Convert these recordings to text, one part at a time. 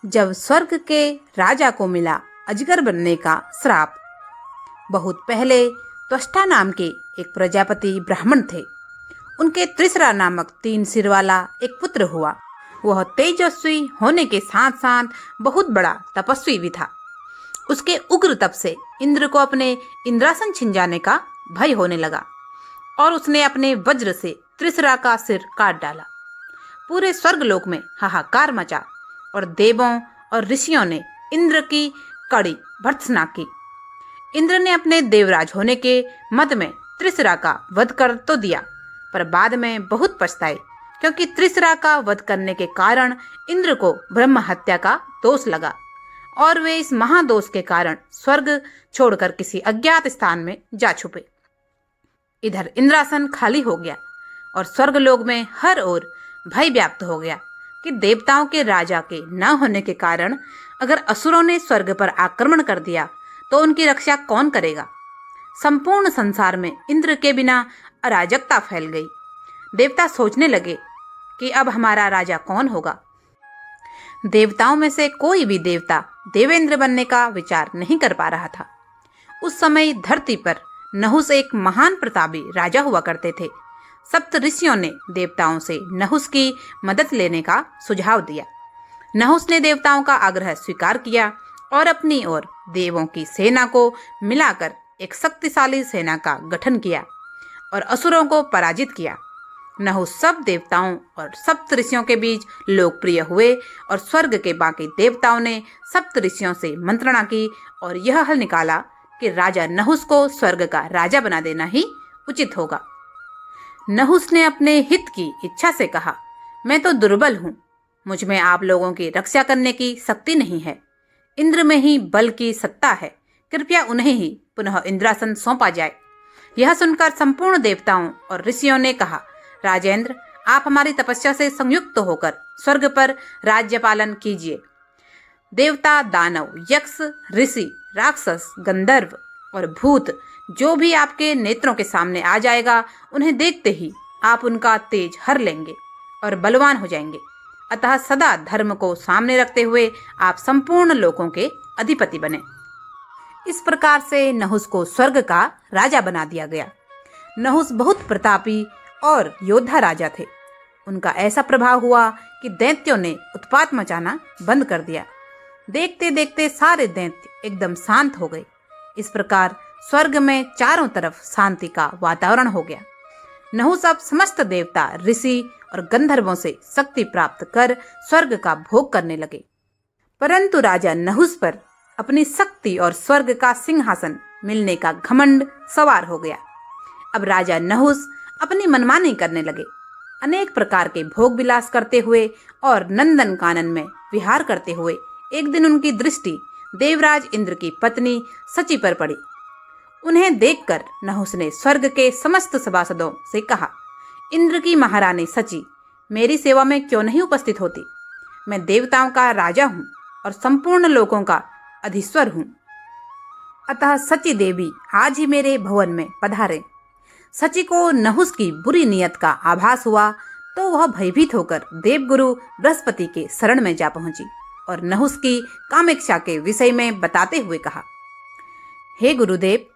जब स्वर्ग के राजा को मिला अजगर बनने का श्राप। बहुत पहले त्वष्टा नाम के एक प्रजापति ब्राह्मण थे। उनके त्रिसरा नामक 3 सिर वाला एक पुत्र हुआ। वह तेजस्वी होने के साथ साथ बहुत बड़ा तपस्वी भी था। उसके उग्र तप से इंद्र को अपने इंद्रासन छिन जाने का भय होने लगा और उसने अपने वज्र से त्रिसरा का सिर काट डाला। पूरे स्वर्गलोक में हाहाकार मचा और देवों और ऋषियों ने इंद्र की कड़ी भर्त्सना की। इंद्र ने अपने देवराज होने के मद में त्रिसरा का वध कर तो दिया, पर बाद में बहुत पछताए, क्योंकि त्रिसरा का वध करने के कारण इंद्र को ब्रह्म हत्या का दोष लगा और वे इस महादोष के कारण स्वर्ग छोड़कर किसी अज्ञात स्थान में जा छुपे। इधर इंद्रासन खाली हो गया और स्वर्गलोक में हर ओर भय व्याप्त हो गया कि देवताओं के राजा के न होने के कारण अगर असुरों ने स्वर्ग पर आक्रमण कर दिया तो उनकी रक्षा कौन करेगा। संपूर्ण संसार में इंद्र के बिना अराजकता फैल गई। देवता सोचने लगे कि अब हमारा राजा कौन होगा। देवताओं में से कोई भी देवता देवेंद्र बनने का विचार नहीं कर पा रहा था। उस समय धरती पर नहुस एक महान प्रतापी राजा हुआ करते थे। सप्त ऋषियों ने देवताओं से नहुस की मदद लेने का सुझाव दिया। नहुस ने देवताओं का आग्रह स्वीकार किया और अपनी ओर देवों की सेना को मिलाकर एक शक्तिशाली सेना का गठन किया और असुरों को पराजित किया। नहुस सब देवताओं और सप्त ऋषियों के बीच लोकप्रिय हुए और स्वर्ग के बाकी देवताओं ने सप्त ऋषियों से मंत्रणा की और यह हल निकाला कि राजा नहुस को स्वर्ग का राजा बना देना ही उचित होगा। नहुस ने अपने हित की इच्छा से कहा, मैं तो दुर्बल हूँ, मुझ में आप लोगों की रक्षा करने की शक्ति नहीं है। इंद्र में ही बल की सत्ता है, कृपया उन्हें ही पुनः इंद्रासन सौंपा जाए। यह सुनकर संपूर्ण देवताओं और ऋषियों ने कहा, राजेंद्र, आप हमारी तपस्या से संयुक्त होकर स्वर्ग पर राज्य पालन कीजिए। देवता, दानव, यक्ष, ऋषि, राक्षस, गंधर्व और भूत जो भी आपके नेत्रों के सामने आ जाएगा, उन्हें देखते ही आप उनका तेज हर लेंगे और बलवान हो जाएंगे। अतः सदा धर्म को सामने रखते हुए आप संपूर्ण लोकों के अधिपति बने। इस प्रकार से नहुस को स्वर्ग का राजा बना दिया गया। नहुस बहुत प्रतापी और योद्धा राजा थे। उनका ऐसा प्रभाव हुआ कि दैत्यों ने उत्पात मचाना बंद कर दिया। देखते देखते सारे दैत्य एकदम शांत हो गए। इस प्रकार स्वर्ग में चारों तरफ शांति का वातावरण हो गया। नहुस अब समस्त देवता, ऋषि और गंधर्वों से शक्ति प्राप्त कर स्वर्ग का भोग करने लगे। परंतु राजा नहुस पर अपनी शक्ति और स्वर्ग का सिंहासन मिलने का घमंड सवार हो गया। अब राजा नहुस अपनी मनमानी करने लगे। अनेक प्रकार के भोग विलास करते हुए और नंदन कानन में विहार करते हुए एक दिन उनकी दृष्टि देवराज इंद्र की पत्नी सची पर पड़ी। उन्हें देखकर नहुस ने स्वर्ग के समस्त सभासदों से कहा, इंद्र की महारानी सची मेरी सेवा में क्यों नहीं उपस्थित होती? मैं देवताओं का राजा हूँ और संपूर्ण लोकों का अधीश्वर हूँ। अतः सची देवी आज ही मेरे भवन में पधारे। सची को नहुस की बुरी नीयत का आभास हुआ तो वह भयभीत होकर देवगुरु बृहस्पति के शरण में जा पहुंची और नहुस की कामेक्षा के विषय में बताते हुए कहा, हे गुरुदेव,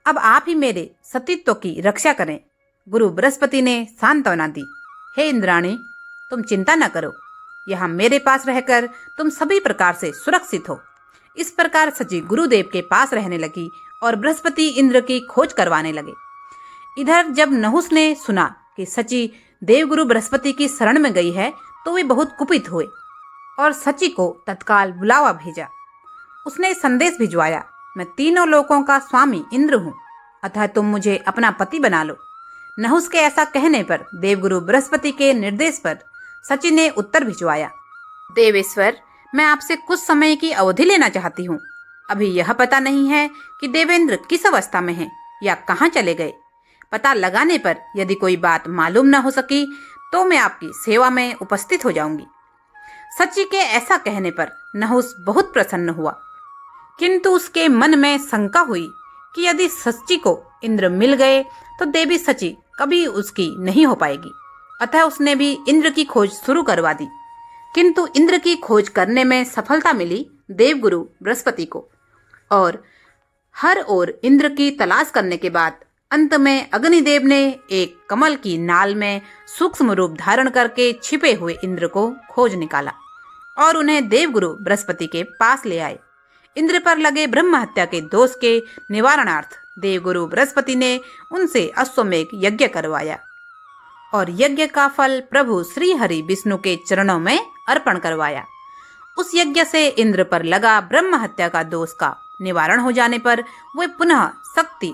अब आप ही मेरे सतीत्व की रक्षा करें। गुरु बृहस्पति ने सांत्वना दी, हे इंद्राणी, तुम चिंता न करो, यहाँ मेरे पास रहकर तुम सभी प्रकार से सुरक्षित हो। इस प्रकार सची गुरुदेव के पास रहने लगी और बृहस्पति इंद्र की खोज करवाने लगे। इधर जब नहुस ने सुना कि सची देवगुरु बृहस्पति की शरण में गई है तो वे बहुत कुपित हुए और सची को तत्काल बुलावा भेजा। उसने संदेश भिजवाया, मैं तीनों लोकों का स्वामी इंद्र हूँ, अतः तुम मुझे अपना पति बना लो। नहुस के ऐसा कहने पर देवगुरु बृहस्पति के निर्देश पर सची ने उत्तर भिजवाया, देवेश्वर, मैं आपसे कुछ समय की अवधि लेना चाहती हूँ। अभी यह पता नहीं है कि देवेंद्र किस अवस्था में हैं या कहाँ चले गए। पता लगाने पर यदि कोई बात मालूम न हो सकी तो मैं आपकी सेवा में उपस्थित हो जाऊंगी। सची के ऐसा कहने पर नहुस बहुत प्रसन्न हुआ, किंतु उसके मन में शंका हुई कि यदि सची को इंद्र मिल गए तो देवी सची कभी उसकी नहीं हो पाएगी। अतः उसने भी इंद्र की खोज शुरू करवा दी। किंतु इंद्र की खोज करने में सफलता मिली देवगुरु बृहस्पति को, और हर ओर इंद्र की तलाश करने के बाद अंत में अग्निदेव ने एक कमल की नाल में सूक्ष्म रूप धारण करके छिपे हुए इंद्र को खोज निकाला और उन्हें देवगुरु बृहस्पति के पास ले आए। इंद्र पर लगे ब्रह्म हत्या के दोष के निवारणार्थ देवगुरु बृहस्पति ने उनसे अश्वमेध यज्ञ करवाया और यज्ञ का फल प्रभु श्री हरि विष्णु के चरणों में अर्पण करवाया। उस यज्ञ से इंद्र पर लगा ब्रह्म हत्या का दोष का निवारण हो जाने पर वे पुनः शक्ति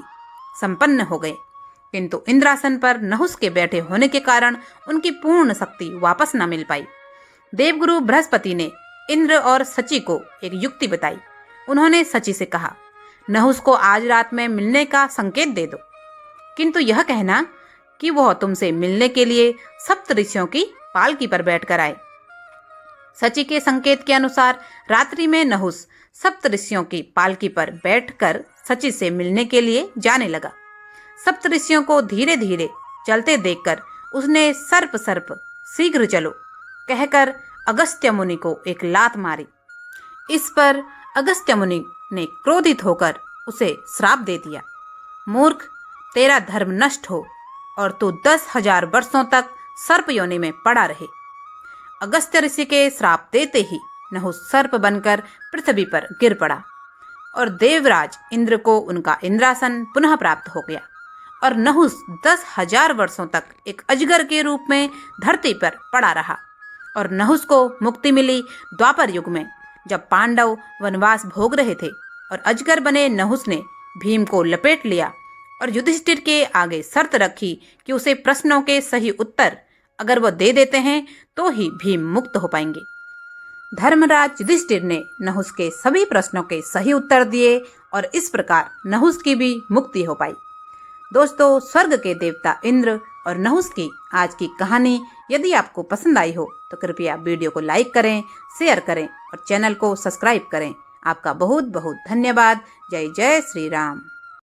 संपन्न हो गए, किंतु इंद्रासन पर नहुस के बैठे होने के कारण उनकी पूर्ण शक्ति वापस न मिल पाई। देवगुरु बृहस्पति ने इंद्र और सची को एक युक्ति बताई। उन्होंने सची से कहा, नहुस को आज रात में मिलने का संकेत दे दो, किंतु यह कहना कि वह तुमसे मिलने के लिए सप्त ऋषियों की पालकी पर बैठकर आए। सची के संकेत के अनुसार रात्रि में नहुस सप्त ऋषियों की पालकी पर बैठकर सची से मिलने के लिए जाने लगा। सप्त ऋषियों को धीरे धीरे चलते देखकर उसने सर्प सर्प शीघ्र चलो कहकर अगस्त्य मुनि को एक लात मारी। इस पर अगस्त्य मुनि ने क्रोधित होकर उसे श्राप दे दिया, मूर्ख, तेरा धर्म नष्ट हो और तू 10,000 वर्षों तक सर्प योनि में पड़ा रहे। अगस्त्य ऋषि के श्राप देते ही नहुस सर्प बनकर पृथ्वी पर गिर पड़ा और देवराज इंद्र को उनका इंद्रासन पुनः प्राप्त हो गया और नहुस 10,000 वर्षों तक एक अजगर के रूप में धरती पर पड़ा रहा। और नहुस को मुक्ति मिली द्वापर युग में, जब पांडव वनवास भोग रहे थे और अजगर बने नहुस ने भीम को लपेट लिया और युधिष्ठिर के आगे शर्त रखी कि उसे प्रश्नों के सही उत्तर अगर वह दे देते हैं तो ही भीम मुक्त हो पाएंगे। धर्मराज युधिष्ठिर ने नहुस के सभी प्रश्नों के सही उत्तर दिए और इस प्रकार नहुस की भी मुक्ति हो पाई। दोस्तों, स्वर्ग के देवता इंद्र और नहुस की आज की कहानी यदि आपको पसंद आई हो तो कृपया वीडियो को लाइक करें, शेयर करें और चैनल को सब्सक्राइब करें। आपका बहुत बहुत धन्यवाद। जय जय श्री राम।